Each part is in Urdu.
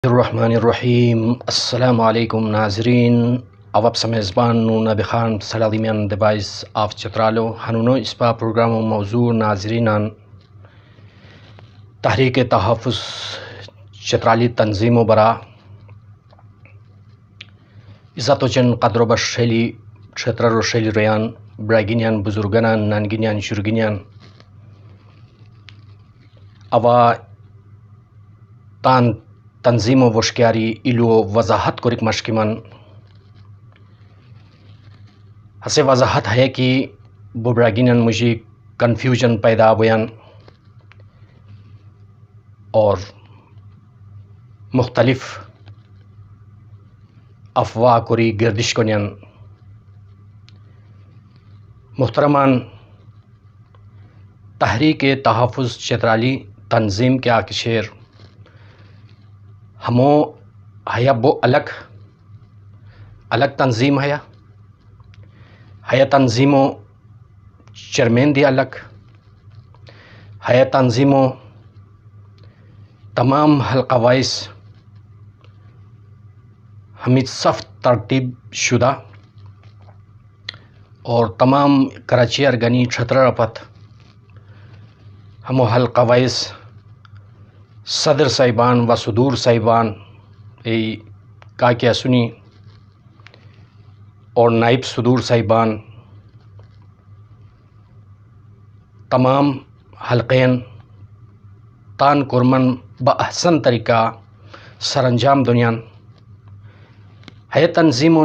الرحمن الرحیم السلام علیکم ناظرین اواب سمیزبان نون بخان سلالیمیان دیوائس آف چترالو ہنونو اسپا پروگرام و موضوع ناظرینان تحریک تحفظ چترالی تنظیم و برا عزت و چن قدر و بشیلی چترال و شیلی ریان براگینیان بزرگانان نانگینیان شرگینیان اوا تان تنظیم و وشکیاری ایلو وضاحت کو رک مشکمان ہسے وضاحت ہے کہ ببراگینن مجھے کنفیوژن پیدا بیان اور مختلف افواہ کوری گردش کنین محترمان تحریک تحفظ چترالی تنظیم کے آکشیر ہمو ہیا بو الگ تنظیم ہیا تنظیموں چیئرمین دی الگ ہیا تنظیموں تمام حلقہ وائس ہمیں صف ترتیب شدہ اور تمام کراچی ارگنی چھترا رپت ہمو حلقہ وائس صدر صاحبان و صدور صاحبان کا کیا سنی اور نائب صدور صاحبان تمام حلقین تان کرمن بأحسن طریقہ سر انجام دنیان ہے تنظیم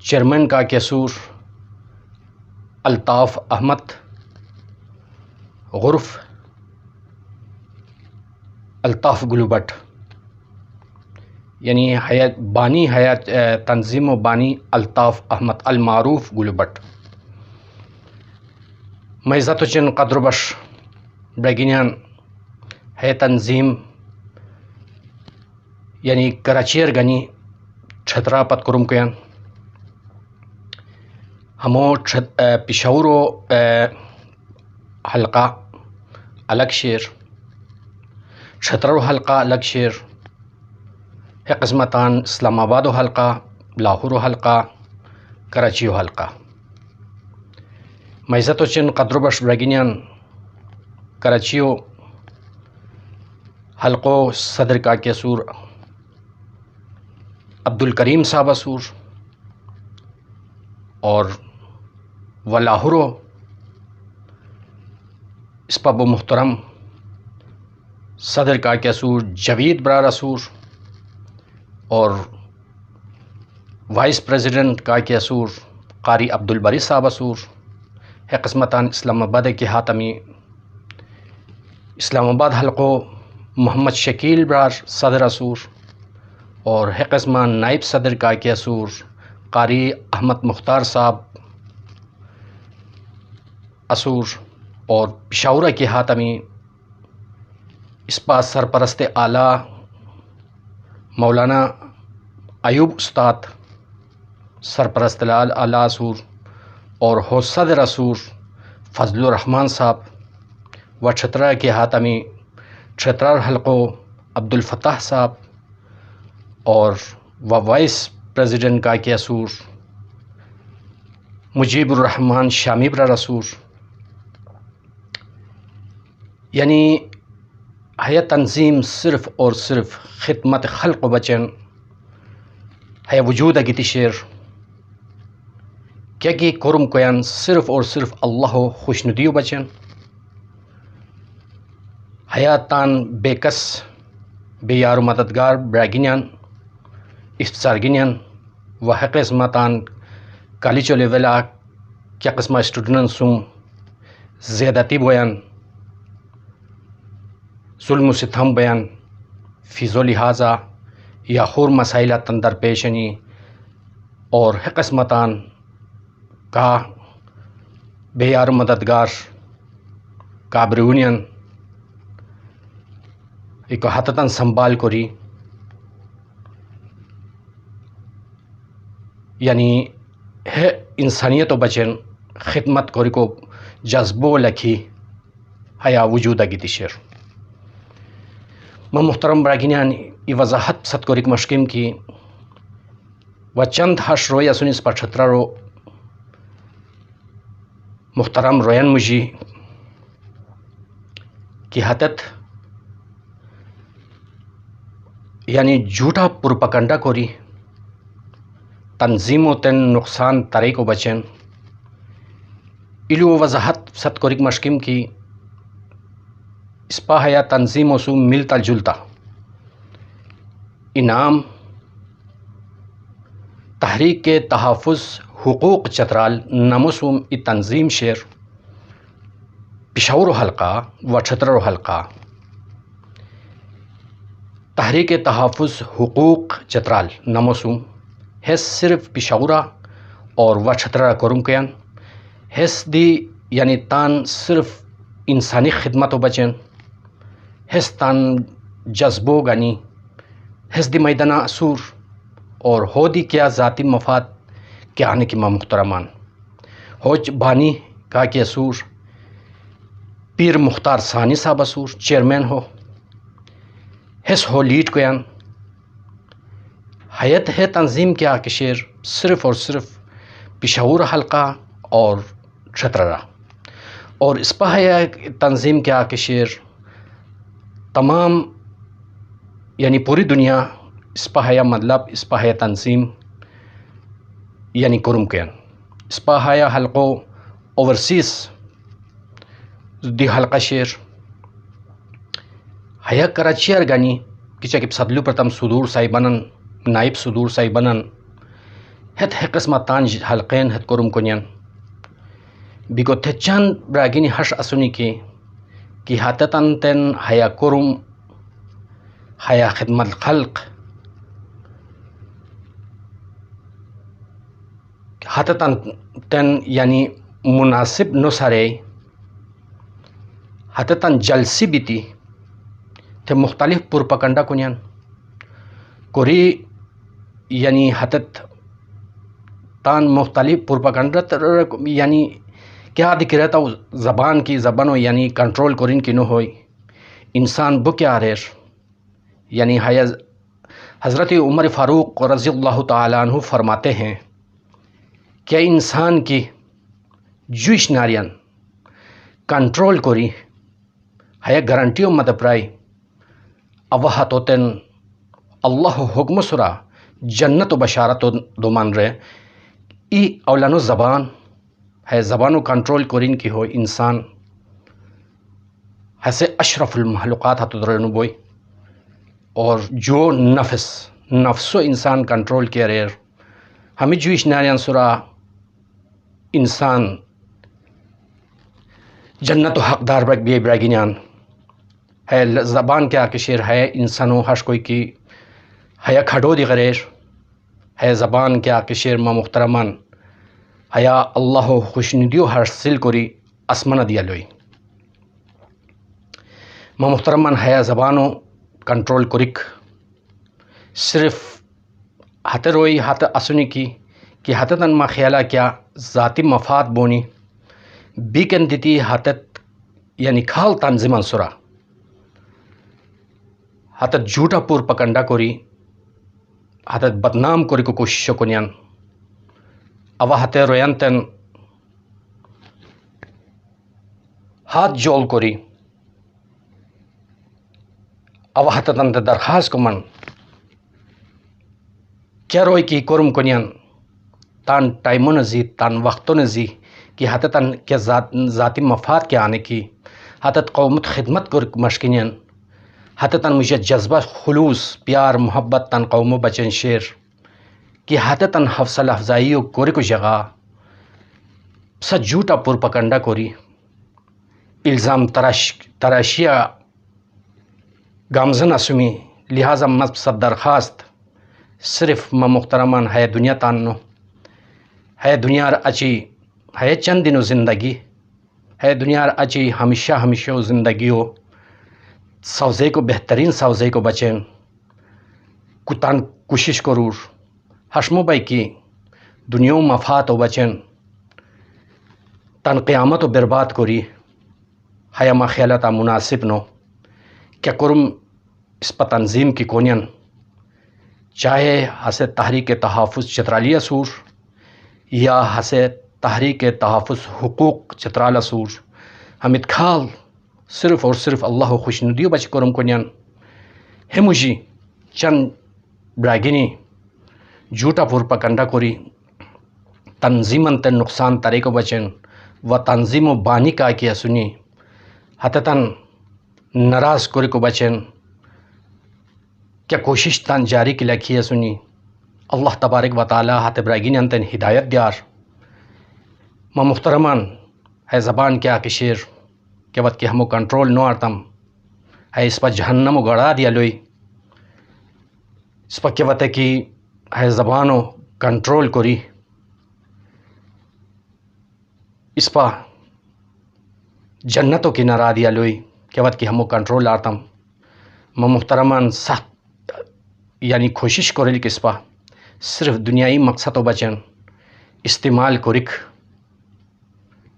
چیئرمین کا کیسور الطاف احمد غرف الطاف گلو بٹ یعنی بانی حیات تنظیم و بانی الطاف احمد المعروف گلو بٹ میں عزت و چن قدر بش برگینیان ہے تنظیم یعنی کراچی ارگنی چھترا پت کرم کیان ہمو پشاور و حلقہ الگ شیر چھترو حلقہ الگ شیر ہے قسمتان اسلام آباد و حلقہ لاہور و حلقہ کراچی و حلقہ میں عزت و چن قدر بش برگینیان کراچی و حلقو صدر کا کیسور عبدالکریم صاحب اسور اور و لاہورو اس پب و محترم صدر کا کیسور جوید برا رسور اور وائس پریزیڈنٹ کا کیسور قاری عبدالبری صاحب اسور ہے قسمتان اسلام آباد کے حاتمی اسلام آباد حلقو محمد شکیل برار صدر اسور اور ہے قسمان نائب صدر کا کیسور قاری احمد مختار صاحب اسور اور پشاورہ کے حاتمی اس پاس سرپرست اعلیٰ مولانا ایوب استاد سرپرست اعلیٰ اسور اور ہو صدر اسور فضل الرحمان صاحب و چھترا کے حاتمی چھترا حلقو عبدالفتاح صاحب اور وائس پریزیڈنٹ کا کے اسور مجیب الرحمان شامی برا رسور یعنی ہے تنظیم صرف اور صرف خدمت خلق و بچن ہے وجود اگیتی شیر کیا کہ کرم کویان صرف اور صرف اللہ خوشندی و بچن حیاتان بے کس بے یار و مددگار براگینیان افسارگینیان و حق قسمتان کالیچ و لیولا کیا قسمہ اسٹوڈنٹ سم زیادتی بیان ظلم و ستم بیان فیض و لحاظہ یا خور مسائلہ تندر پیشنی اور ہے قسمتان کا بے یار مددگار کابرونین ایک حتتاً سنبھال کری یعنی ہے انسانیت و بچن خدمت کری کو جذبو لکھی حیا وجود اگیتی شیر محترم براگینیان ای وضاحت ستکوریک مشکیم کی و چند هش روی اسونیس پچھترا رو محترم روین مجی کی حتت یعنی جھوٹا پروپگنڈا کوری تنظیم و تن نقصان ترے کو بچن ایلو وضاحت ستکوریک مشکیم کی اسپا یا تنظیم و سو ملتا جلتا انعام تحریک کے تحفظ حقوق چترال نمسوم ای تنظیم شیر پشاور حلقہ و چھترو حلقہ تحریک تحفظ حقوق چترال نمسوم ہے صرف پشاورہ اور و چھترا کرمکین ہیس دی یعنی تان صرف انسانی خدمت و بچن ہیس تان جذبو گانی ہیس دی میدانہ اصور اور ہو دی کیا ذاتی مفاد کیا آنے کی محترمان ہوچ بانی کا کہ اصور پیر مختار ثانی صاحب اصور chairman who Hess who lead کویان حیت ہے تنظیم کیا کہ شیر صرف اور صرف پشاور حلقہ اور چھترا اور اسپا ہے تنظیم کیا کہ شیر تمام یعنی پوری دنیا اسپا ہے مطلب اسپا ہے تنظیم یعنی کرم کین اسپا ہے حلقو اوورسیز دی حلقہ شیر ہے کراچی ارگانی کچا کہ صدلو پرتم صدور سائبانن نائب صدور سائبانن ہت ہے قسمت تان حلقین ہت کرم کنین بیگو تھچان براگینی ہش اسونی کی حتتن تن حیا کرم حیا خدمت خلق حتتن تن یعنی مناسب نسارے حتتن جلسی بیتی تھے مختلف پرپکنڈا کنین کوری یعنی حتت تان مختلف پرپکنڈا یعنی کیا دکھ رہتا زبان کی زبانوں یعنی کنٹرول کرین کی نہ ہوئی انسان بو کیا ریر یعنی حضرت عمر فاروق رضی اللہ تعالیٰ عنہ فرماتے ہیں کہ انسان کی جوش ناریان کنٹرول کری ہے گارنٹیوں مد پرائی اوہا تو تن اللہ حکم سرا جنت و بشارت و دومان رہے ای اولانو زبان ہے زبانو کنٹرول کرین کی ہو انسان ایسے اشرف المخلوقات ہاتھ درنو بوئی اور جو نفس و انسان کنٹرول کیا رہے ہمیں جوش ناریان سرا انسان جنت و حقدار بے براگینیان ہے زبان کیا کہ شیر ہے انسانوں ہش کوئی کی ہے کھڑو دی غریر ہے زبان کیا کہ شیر ما محترمان حیا اللہ خوشندیو حاصل کری اسمن دیا لوئی ما محترمان حیا زبانو کنٹرول کرک صرف ہاتھ روئی ہاتھ اسنی کی کہ ہاتھتن ما خیالہ کیا ذاتی مفاد بونی بیکن دیتی ہاتت یعنی کھال تنظیمان سرا ہاتت جھوٹا پور پکنڈا کری ہاتت بدنام کری کو کوشش کنیان اوا ہاتھ رویان تن ہاتھ جول کری اوا ہاتھ تن درخواست کمن کیا روئی کی کرم کنیان تان ٹائموں نزی تان وقتوں نزی کہ ہاتتن کیا ذاتی مفاد کیا آنے کی ہاتت قومت خدمت کر مشکنین ہاتتن مجھے جذبہ خلوص پیار محبت تن قومو بچن شیر کہ ہاتتن حوصلہ افزائیو کوری کو جگہ سا جھوٹا پرپکنڈا کوری الزام تراشیا گامزن اسمی لہذا مقصد درخواست صرف ما محترمان ہے دنیا تانو ہے دنیا اچی ہے چند دنوں زندگی ہے دنیا اچی ہمیشہ زندگی ہو سوزے کو بہترین سوزے کو بچیں کتان کوشش کرور حشمو بائی کی دنیا مفاد و بچیں تن قیامت و برباد کری حیا ما خیالتا مناسب نو کیا کرم اس پا تنظیم کی کونین چاہے ہسے تحریک تحفظ چترالی اسور یا ہسے تحریک تحفظ حقوق چترال اسور ہمت کھال صرف اور صرف اللہ خوش ندیو بچ کرم کنین ہموجی چند براگینی جھوٹا پور پکنڈا کوری تنظیمن تن نقصان طریقہ بچن و تنظیم و بانی کا کیا سنی حتتاً ناراض کوری کو بچن کیا کوشش تان جاری کی لکھی سنی اللہ تبارک و تعالی ہاتھ براگین انتن ہدایت دیار ما محترمان ہے زبان کیا کشیر کہ وقت کہ ہمو کنٹرول نو آرتم ہے اس پر جہنم گڑا دیا لوئی اس پر کہ وقت کی ہے زبانو کنٹرول کری اس پر جنتوں کی نرا دیا لوئی کہ وقت کی ہمو کنٹرول آرتم ما محترمان سخت یعنی کوشش کرلی کہ اس پر صرف دنیای مقصد و بچن استعمال کرک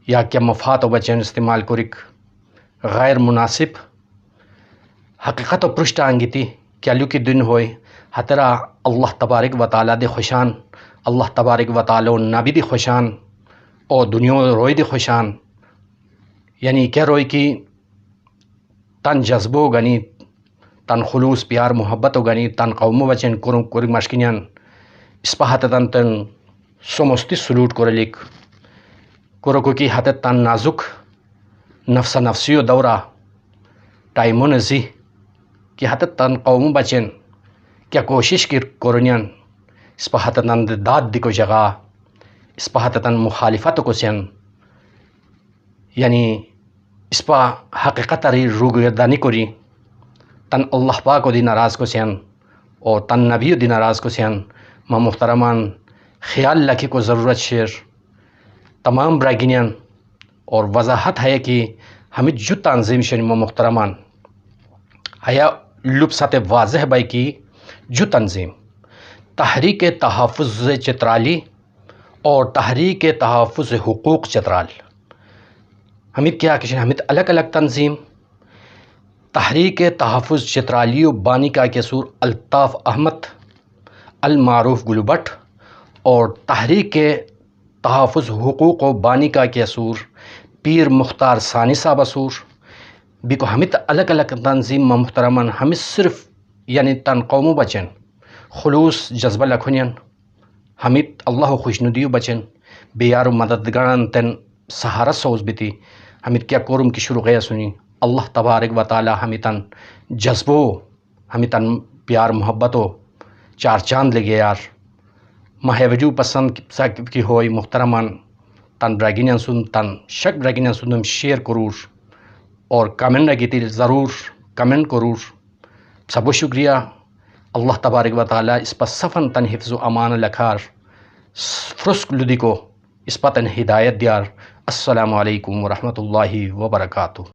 یا کیا مفاد و بچن استعمال کرک غیر مناسب حقیقت و پرشت آنگیتی کیا لو کی دن ہوئے حترا اللہ تبارک و تعالی دے خوشان اللہ تبارک و تعالی و نبی دی خوشان او دنیا روئی دی خوشان یعنی کیا روئی کی تن جذبو گنی تن خلوص پیار محبت و گنی تن قوم بچن کرم مشکنین اس پہ حتتاً تن سمستی سلوٹ کرلیک کرو کی حتت تن نازک نفس نفسی و دورہ ٹائمون زی کہ حتت تن قوم بچن کیا کوشش کی کرنین اس پہ حتتاً داد دی کو جگہ اس پہ حتتاً مخالفت کو سین یعنی اس پہ حقیقت ری روگردانی کری تن اللہ پاک کو دی ناراض کو سین اور تن نبی دی ناراض کو سین ما محترمان خیال رکھی کو ضرورت شیر تمام براگینین اور وضاحت ہے کہ ہمیں جو تنظیم شن ما محترمان ہیا لبسات واضح بائی کی جو تنظیم تحریک تحفظ چترالی اور تحریک تحفظ حقوق چترال ہمیں کیا کشن ہمیں الگ الگ تنظیم تحریک تحفظ چترالی و بانی کا کسور الطاف احمد المعروف گلو بٹ اور تحریک تحفظ حقوق و بانی کا کسور پیر مختار ثانی صاحب اسور بیکو ہمیں الگ الگ تنظیم محترمان ہمیں صرف یعنی تن قوم بچن خلوص جذبہ لکھنین ہمیں اللہ خوش ندیو بچن بیار و مددگاران تن سہارا سوز بیتی ہمیں کیا کورم کی شروع گیا سنی اللہ تبارک و تعالی ہمیں تن جذبو ہمیں تن پیار محبتو چار چاند لگے یار ماہ وجو پسند کی ہوئی محترمان تن براگینین سن تن شک براگینین سن شیئر کرور اور کمنٹ لگی ضرور کمنٹ کرور سبو شکریہ اللہ تبارک و تعالی اس پر صفن تن حفظ و امان لکھار فرسک لدی کو اس پر تن ہدایت دیار السلام علیکم ورحمۃ اللہ وبرکاتہ.